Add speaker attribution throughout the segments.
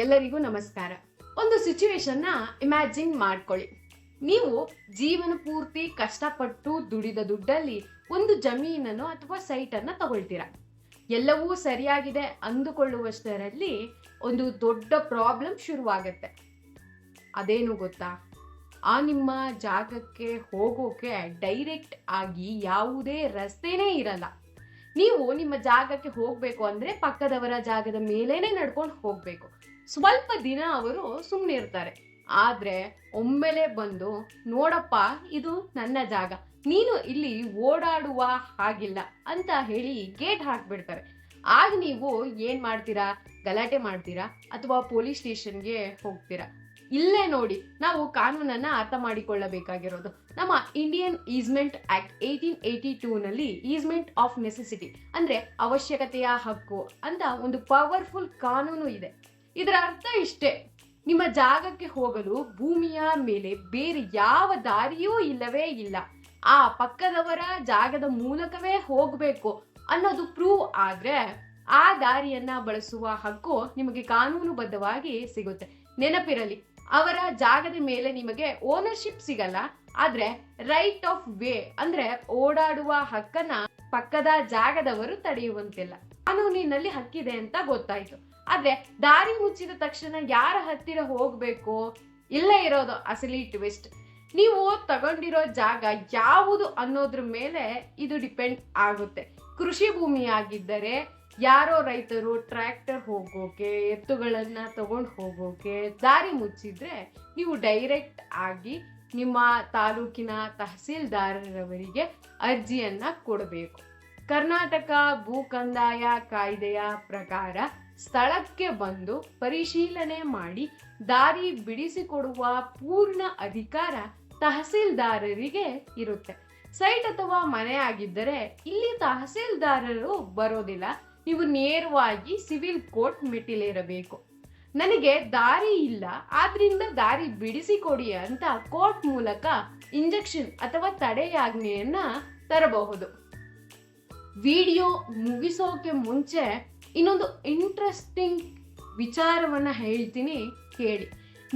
Speaker 1: ಎಲ್ಲರಿಗೂ ನಮಸ್ಕಾರ. ಒಂದು ಸಿಚುವೇಶನ್ನ ಇಮ್ಯಾಜಿನ್ ಮಾಡ್ಕೊಳ್ಳಿ. ನೀವು ಜೀವನ ಪೂರ್ತಿ ಕಷ್ಟಪಟ್ಟು ದುಡಿದ ದುಡ್ಡಲ್ಲಿ ಒಂದು ಜಮೀನನ್ನು ಅಥವಾ ಸೈಟನ್ನು ತಗೊಳ್ತೀರಾ. ಎಲ್ಲವೂ ಸರಿಯಾಗಿದೆ ಅಂದುಕೊಳ್ಳುವಷ್ಟರಲ್ಲಿ ಒಂದು ದೊಡ್ಡ ಪ್ರಾಬ್ಲಮ್ ಶುರುವಾಗತ್ತೆ. ಅದೇನು ಗೊತ್ತಾ? ಆ ನಿಮ್ಮ ಜಾಗಕ್ಕೆ ಹೋಗೋಕೆ ಡೈರೆಕ್ಟ್ ಆಗಿ ಯಾವುದೇ ರಸ್ತೆನೇ ಇರಲ್ಲ. ನೀವು ನಿಮ್ಮ ಜಾಗಕ್ಕೆ ಹೋಗ್ಬೇಕು ಅಂದ್ರೆ ಪಕ್ಕದವರ ಜಾಗದ ಮೇಲೇನೆ ನಡ್ಕೊಂಡು ಹೋಗ್ಬೇಕು. ಸ್ವಲ್ಪ ದಿನ ಅವರು ಸುಮ್ಮನೆ ಇರ್ತಾರೆ, ಆದ್ರೆ ಒಮ್ಮೆಲೆ ಬಂದು ನೋಡಪ್ಪ ಇದು ನನ್ನ ಜಾಗ, ನೀನು ಇಲ್ಲಿ ಓಡಾಡುವ ಹಾಗಿಲ್ಲ ಅಂತ ಹೇಳಿ ಗೇಟ್ ಹಾಕ್ಬಿಡ್ತಾರೆ. ಆಗ ನೀವು ಏನ್ ಮಾಡ್ತೀರಾ? ಗಲಾಟೆ ಮಾಡ್ತೀರಾ ಅಥವಾ ಪೊಲೀಸ್ ಸ್ಟೇಷನ್ಗೆ ಹೋಗ್ತೀರಾ? ಇಲ್ಲೇ ನೋಡಿ ನಾವು ಕಾನೂನನ್ನ ಅರ್ಥ ಮಾಡಿಕೊಳ್ಳಬೇಕಾಗಿರೋದು. ನಮ್ಮ ಇಂಡಿಯನ್ ಈಸ್ಮೆಂಟ್ ಆಕ್ಟ್ 1882 ನಲ್ಲಿ ಈಸ್ಮೆಂಟ್ ಆಫ್ ನೆಸೆಸಿಟಿ ಅಂದ್ರೆ ಅವಶ್ಯಕತೆಯ ಹಕ್ಕು ಅಂತ ಒಂದು ಪವರ್ಫುಲ್ ಕಾನೂನು ಇದೆ. ಇದರ ಅರ್ಥ ಇಷ್ಟೇ: ನಿಮ್ಮ ಜಾಗಕ್ಕೆ ಹೋಗಲು ಭೂಮಿಯ ಮೇಲೆ ಬೇರೆ ಯಾವ ದಾರಿಯೂ ಇಲ್ಲವೇ ಇಲ್ಲ. ಆ ಪಕ್ಕದವರ ಜಾಗದ ಮೂಲಕವೇ ಹೋಗ್ಬೇಕು ಅನ್ನೋದು ಪ್ರೂವ್ ಆದ್ರೆ ಆ ದಾರಿಯನ್ನ ಬಳಸುವ ಹಕ್ಕು ನಿಮಗೆ ಕಾನೂನುಬದ್ಧವಾಗಿ ಸಿಗುತ್ತೆ. ನೆನಪಿರಲಿ, ಅವರ ಜಾಗದ ಮೇಲೆ ನಿಮಗೆ ಓನರ್ಶಿಪ್ ಸಿಗಲ್ಲ, ಆದ್ರೆ ರೈಟ್ ಆಫ್ ವೇ ಅಂದ್ರೆ ಓಡಾಡುವ ಹಕ್ಕನ್ನ ಪಕ್ಕದ ಜಾಗದವರು ತಡೆಯುವಂತಿಲ್ಲ. ಕಾನೂನಿನಲ್ಲಿ ಹಕ್ಕಿದೆ ಅಂತ ಗೊತ್ತಾಯ್ತು. ಆದ್ರೆ ದಾರಿ ಮುಚ್ಚಿದ ತಕ್ಷಣ ಯಾರ ಹತ್ತಿರ ಹೋಗ್ಬೇಕು? ಇಲ್ಲೇ ಇರೋದು ಅಸಲಿ ಟ್ವಿಸ್ಟ್. ನೀವು ತಗೊಂಡಿರೋ ಜಾಗ ಯಾವುದು ಅನ್ನೋದ್ರ ಮೇಲೆ ಇದು ಡಿಪೆಂಡ್ ಆಗುತ್ತೆ. ಕೃಷಿ ಭೂಮಿ ಆಗಿದ್ದರೆ ಯಾರೋ ರೈತರು ಟ್ರ್ಯಾಕ್ಟರ್ ಹೋಗೋಕೆ, ಎತ್ತುಗಳನ್ನ ತಗೊಂಡು ಹೋಗೋಕೆ ದಾರಿ ಮುಚ್ಚಿದ್ರೆ ನೀವು ಡೈರೆಕ್ಟ್ ಆಗಿ ನಿಮ್ಮ ತಾಲೂಕಿನ ತಹಸೀಲ್ದಾರರವರಿಗೆ ಅರ್ಜಿಯನ್ನ ಕೊಡಬೇಕು. ಕರ್ನಾಟಕ ಭೂ ಕಂದಾಯ ಕಾಯ್ದೆಯ ಪ್ರಕಾರ ಸ್ಥಳಕ್ಕೆ ಬಂದು ಪರಿಶೀಲನೆ ಮಾಡಿ ದಾರಿ ಬಿಡಿಸಿಕೊಡುವ ಪೂರ್ಣ ಅಧಿಕಾರ ತಹಸೀಲ್ದಾರರಿಗೆ ಇರುತ್ತೆ. ಸೈಟ್ ಅಥವಾ ಮನೆ ಆಗಿದ್ದರೆ ಇಲ್ಲಿ ತಹಸೀಲ್ದಾರರು ಬರೋದಿಲ್ಲ. ನೀವು ನೇರವಾಗಿ ಸಿವಿಲ್ ಕೋರ್ಟ್ ಮೆಟ್ಟಿಲೇರಬೇಕು. ನನಗೆ ದಾರಿ ಇಲ್ಲ, ಆದ್ರಿಂದ ದಾರಿ ಬಿಡಿಸಿಕೊಡಿ ಅಂತ ಕೋರ್ಟ್ ಮೂಲಕ ಇಂಜೆಕ್ಷನ್ ಅಥವಾ ತಡೆಯಾಜ್ಞೆಯನ್ನ ತರಬಹುದು. ವಿಡಿಯೋ ಮುಗಿಸೋಕೆ ಮುಂಚೆ ಇನ್ನೊಂದು ಇಂಟ್ರೆಸ್ಟಿಂಗ್ ವಿಚಾರವನ್ನ ಹೇಳ್ತೀನಿ, ಕೇಳಿ.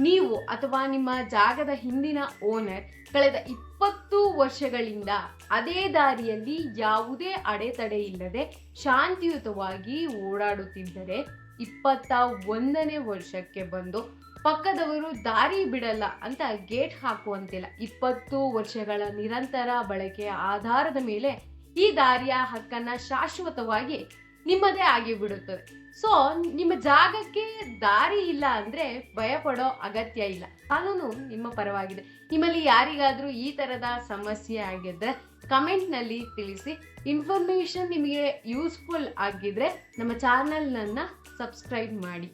Speaker 1: ನೀವು ಅಥವಾ ನಿಮ್ಮ ಜಾಗದ ಹಿಂದಿನ ಓನರ್ ಕಳೆದ 20 ವರ್ಷಗಳಿಂದ ಅದೇ ದಾರಿಯಲ್ಲಿ ಯಾವುದೇ ಅಡೆತಡೆ ಇಲ್ಲದೆ ಶಾಂತಿಯುತವಾಗಿ ಓಡಾಡುತ್ತಿದ್ದರೆ 21ನೇ ವರ್ಷಕ್ಕೆ ಬಂದು ಪಕ್ಕದವರು ದಾರಿ ಬಿಡಲ್ಲ ಅಂತ ಗೇಟ್ ಹಾಕುವಂತಿಲ್ಲ. 20 ವರ್ಷಗಳ ನಿರಂತರ ಬಳಕೆಯ ಆಧಾರದ ಮೇಲೆ ಈ ದಾರಿಯ ಹಕ್ಕನ್ನ ಶಾಶ್ವತವಾಗಿ ನಿಮ್ಮದೇ ಆಗಿಬಿಡುತ್ತದೆ. ಸೊ ನಿಮ್ಮ ಜಾಗಕ್ಕೆ ದಾರಿ ಇಲ್ಲ ಅಂದ್ರೆ ಭಯ ಪಡೋ ಅಗತ್ಯ ಇಲ್ಲ. ಕಾನೂನು ನಿಮ್ಮ ಪರವಾಗಿದೆ. ನಿಮ್ಮಲ್ಲಿ ಯಾರಿಗಾದ್ರೂ ಈ ತರದ ಸಮಸ್ಯೆ ಆಗಿದ್ರೆ ಕಮೆಂಟ್ ನಲ್ಲಿ ತಿಳಿಸಿ. ಇನ್ಫಾರ್ಮೇಶನ್ ನಿಮಗೆ ಯೂಸ್ಫುಲ್ ಆಗಿದ್ರೆ ನಮ್ಮ ಚಾನೆಲ್ ನನ್ನ ಸಬ್ಸ್ಕ್ರೈಬ್ ಮಾಡಿ.